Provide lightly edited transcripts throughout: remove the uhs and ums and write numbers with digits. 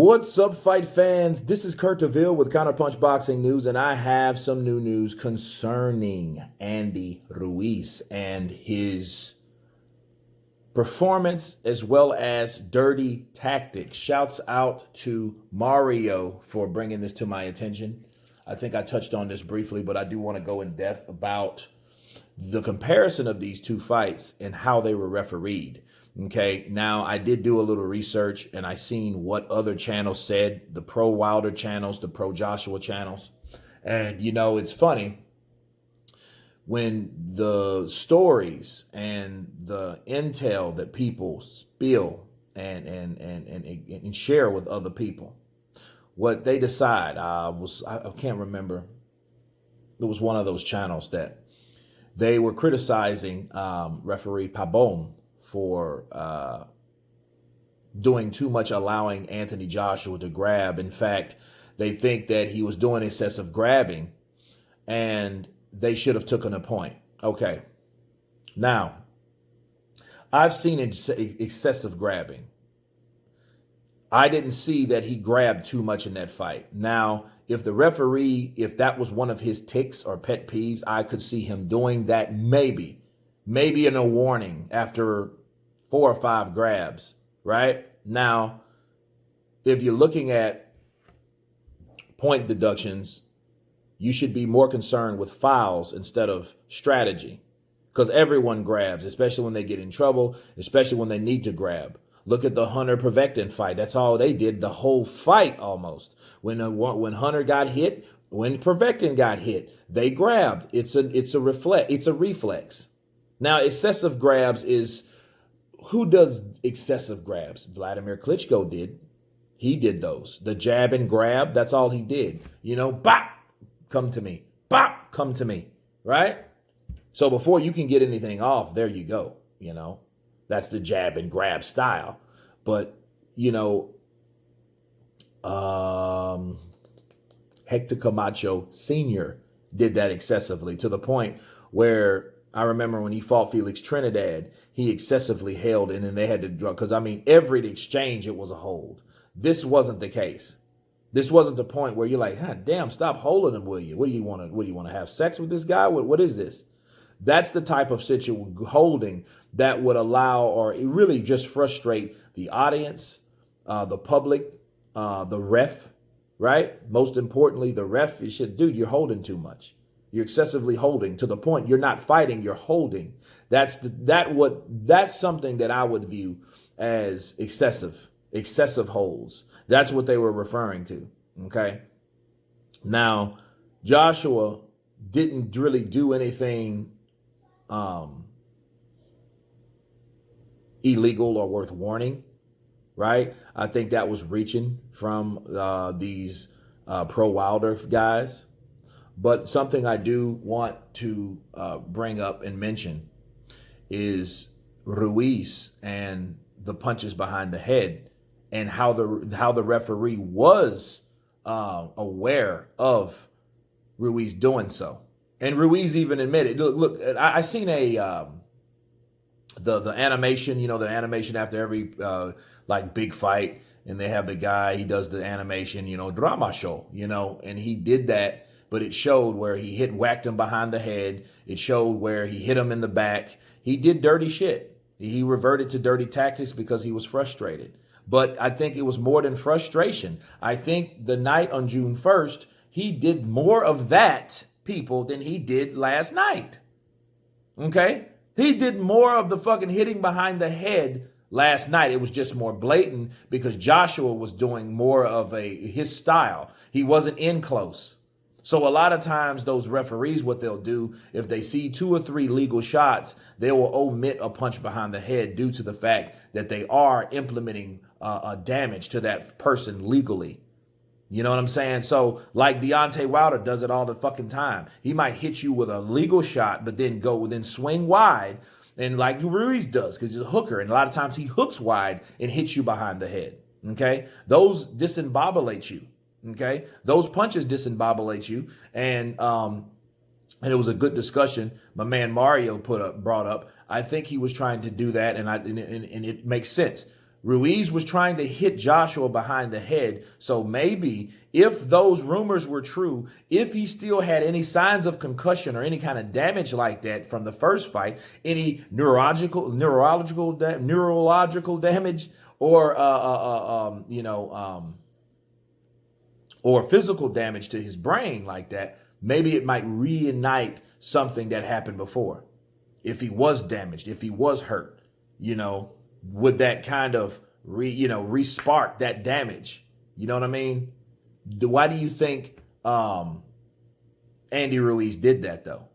What's up, fight fans? This is Kurt DeVille with Counterpunch Boxing News, and I have some new news concerning Andy Ruiz and his performance as well as dirty tactics. Shouts out to Mario for bringing this to my attention. I think I touched on this briefly, but I do want to go in depth about the comparison of these two fights and how they were refereed. Okay, now I did do a little research and I seen what other channels said, the pro Wilder channels, the pro Joshua channels. And you know, it's funny when the stories and the intel that people spill and share with other people, what they decide. I can't remember. It was one of those channels that they were criticizing referee Pabon for doing too much, allowing Anthony Joshua to grab. In fact, they think that he was doing excessive grabbing and they should have taken a point. Okay. Now, I've seen excessive grabbing. I didn't see that he grabbed too much in that fight. Now, if the referee, if that was one of his tics or pet peeves, I could see him doing that maybe in a warning after 4 or 5 grabs, right? Now, if you're looking at point deductions, you should be more concerned with fouls instead of strategy, because everyone grabs, especially when they get in trouble, especially when they need to grab. Look at the Hunter Povetkin fight. That's all they did the whole fight almost. When Hunter got hit, when Povetkin got hit, they grabbed. It's a reflex. Now, excessive grabs is, who does excessive grabs? Vladimir Klitschko did. He did those. The jab and grab, that's all he did. You know, bop, come to me. Bop, come to me. Right? So before you can get anything off, there you go. You know, that's the jab and grab style. But, you know, Hector Camacho Sr. did that excessively to the point where I remember when he fought Felix Trinidad, he excessively held and then they had to draw. Because, I mean, every exchange, it was a hold. This wasn't the case. This wasn't the point where you're like, God damn, stop holding him, will you? What do you want to have sex with this guy? What is this? That's the type of holding that would allow or really just frustrate the audience, the public, the ref, right? Most importantly, the ref. You should, dude, you're holding too much. You're excessively holding to the point you're not fighting, you're holding. That's something that I would view as excessive holds. That's what they were referring to. Okay. Now, Joshua didn't really do anything illegal or worth warning, right? I think that was reaching from these pro Wilder guys. But something I do want to bring up and mention is Ruiz and the punches behind the head and how the referee was aware of Ruiz doing so. And Ruiz even admitted, look, I seen the animation, you know, the animation after every like big fight, and they have the guy, he does the animation, you know, drama show, you know, and he did that. But it showed where he whacked him behind the head. It showed where he hit him in the back. He did dirty shit. He reverted to dirty tactics because he was frustrated. But I think it was more than frustration. I think the night on June 1st, he did more of that, people, than he did last night. Okay? He did more of the fucking hitting behind the head last night. It was just more blatant because Joshua was doing more of his style. He wasn't in close. So a lot of times those referees, what they'll do, if they see 2 or 3 legal shots, they will omit a punch behind the head due to the fact that they are implementing a damage to that person legally. You know what I'm saying? So like Deontay Wilder does it all the fucking time. He might hit you with a legal shot, but then swing wide, and like Ruiz does, because he's a hooker, and a lot of times he hooks wide and hits you behind the head. Okay? Those disembobulate you. Okay, those punches disembobulate you, and it was a good discussion. My man Mario brought up. I think he was trying to do that, and it makes sense. Ruiz was trying to hit Joshua behind the head. So maybe if those rumors were true, if he still had any signs of concussion or any kind of damage like that from the first fight, any neurological damage, or or physical damage to his brain like that, maybe it might reignite something that happened before. If he was damaged, if he was hurt, would that kind of re-spark that damage? You know what I mean? Why do you think Andy Ruiz did that though?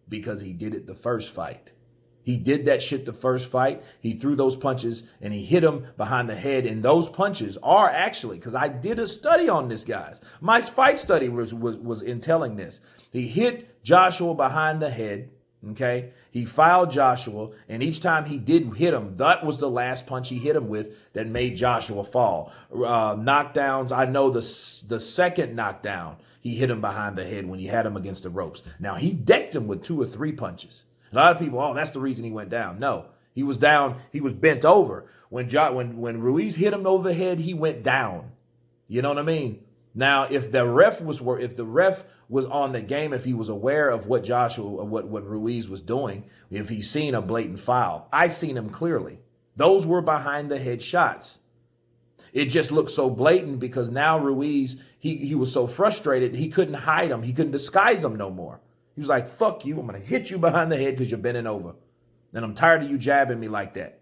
Because he did it the first fight. He did that shit the first fight. He threw those punches and he hit him behind the head. And those punches are actually, because I did a study on this, guys. My fight study was in telling this. He hit Joshua behind the head. Okay, he fouled Joshua, and each time he did hit him, that was the last punch he hit him with that made Joshua fall. Knockdowns, I know the second knockdown, he hit him behind the head when he had him against the ropes. Now, he decked him with 2 or 3 punches. A lot of people, that's the reason he went down. No, he was down, he was bent over. When Ruiz hit him over the head, he went down. You know what I mean? Now, if the ref was on the game, if he was aware of what Ruiz was doing, if he's seen a blatant foul, I seen him clearly. Those were behind the head shots. It just looked so blatant because now Ruiz, he was so frustrated, he couldn't hide them. He couldn't disguise them no more. He was like, fuck you, I'm going to hit you behind the head because you're bending over. And I'm tired of you jabbing me like that.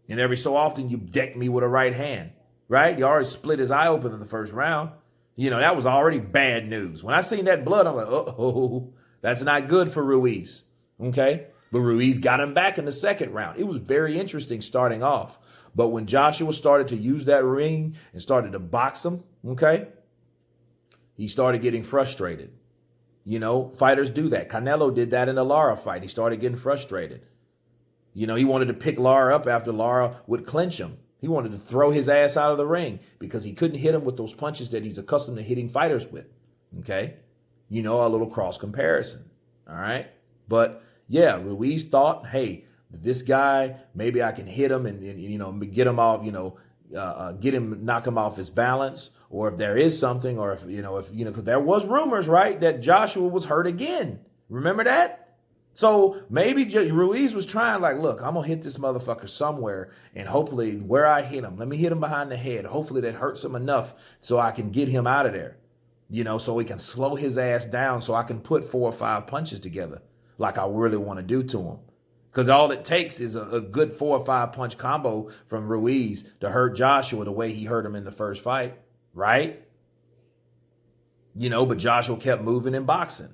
And every so often you deck me with a right hand, right? You already split his eye open in the first round. That was already bad news. When I seen that blood, I'm like, oh, that's not good for Ruiz. Okay? But Ruiz got him back in the second round. It was very interesting starting off. But when Joshua started to use that ring and started to box him, okay, he started getting frustrated. Fighters do that. Canelo did that in the Lara fight. He started getting frustrated. He wanted to pick Lara up after Lara would clinch him. He wanted to throw his ass out of the ring because he couldn't hit him with those punches that he's accustomed to hitting fighters with. Okay? A little cross comparison. All right? But yeah, Ruiz thought, hey, this guy, maybe I can hit him and get him off, knock him off his balance. Or if there is something, or if because there was rumors, right, that Joshua was hurt again. Remember that? So maybe Ruiz was trying look, I'm going to hit this motherfucker somewhere, and hopefully where I hit him, let me hit him behind the head. Hopefully that hurts him enough so I can get him out of there, so we can slow his ass down so I can put 4 or 5 punches together like I really want to do to him. Because all it takes is a good 4 or 5 punch combo from Ruiz to hurt Joshua the way he hurt him in the first fight, right? But Joshua kept moving and boxing.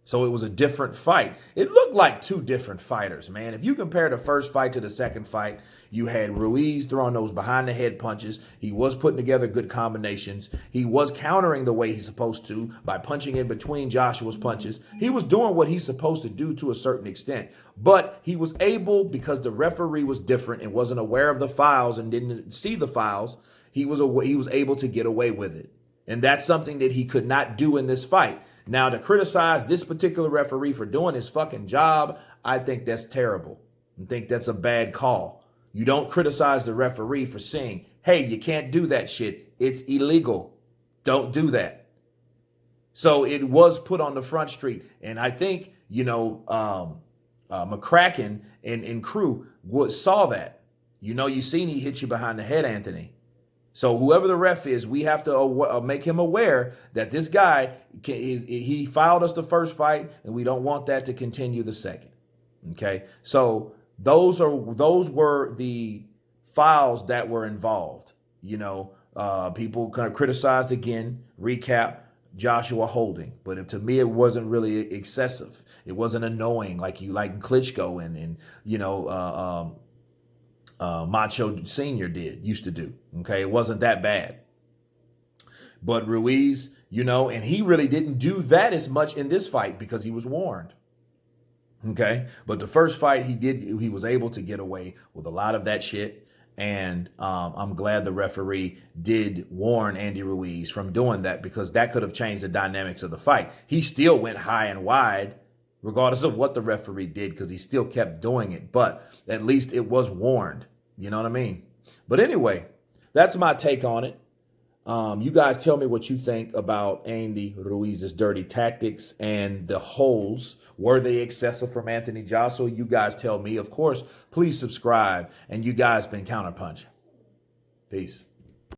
So it was a different fight. It looked like 2 different fighters, man. If you compare the first fight to the second fight, you had Ruiz throwing those behind the head punches. He was putting together good combinations. He was countering the way he's supposed to by punching in between Joshua's punches. He was doing what he's supposed to do to a certain extent. But he was able, because the referee was different and wasn't aware of the files and didn't see the files, he was able to get away with it. And that's something that he could not do in this fight. Now, to criticize this particular referee for doing his fucking job, I think that's terrible. I think that's a bad call. You don't criticize the referee for saying, hey, you can't do that shit. It's illegal. Don't do that. So it was put on the front street. And I think, McCracken and crew saw that. You seen he hit you behind the head, Anthony. So whoever the ref is, we have to make him aware that this guy, he fouled us the first fight, and we don't want that to continue the second. Okay, so those were the fouls that were involved. People kind of criticized again. Recap: Joshua holding, but to me it wasn't really excessive. It wasn't annoying like Klitschko and Macho Senior used to do. Okay, it wasn't that bad. But Ruiz, and he really didn't do that as much in this fight because he was warned. Okay, but the first fight he was able to get away with a lot of that shit. And I'm glad the referee did warn Andy Ruiz from doing that, because that could have changed the dynamics of the fight. He still went high and wide, regardless of what the referee did, because he still kept doing it. But at least it was warned. You know what I mean? But anyway, that's my take on it. You guys tell me what you think about Andy Ruiz's dirty tactics and the holes. Were they excessive from Anthony Joshua? You guys tell me. Of course, please subscribe. And you guys been Counterpunch. Peace.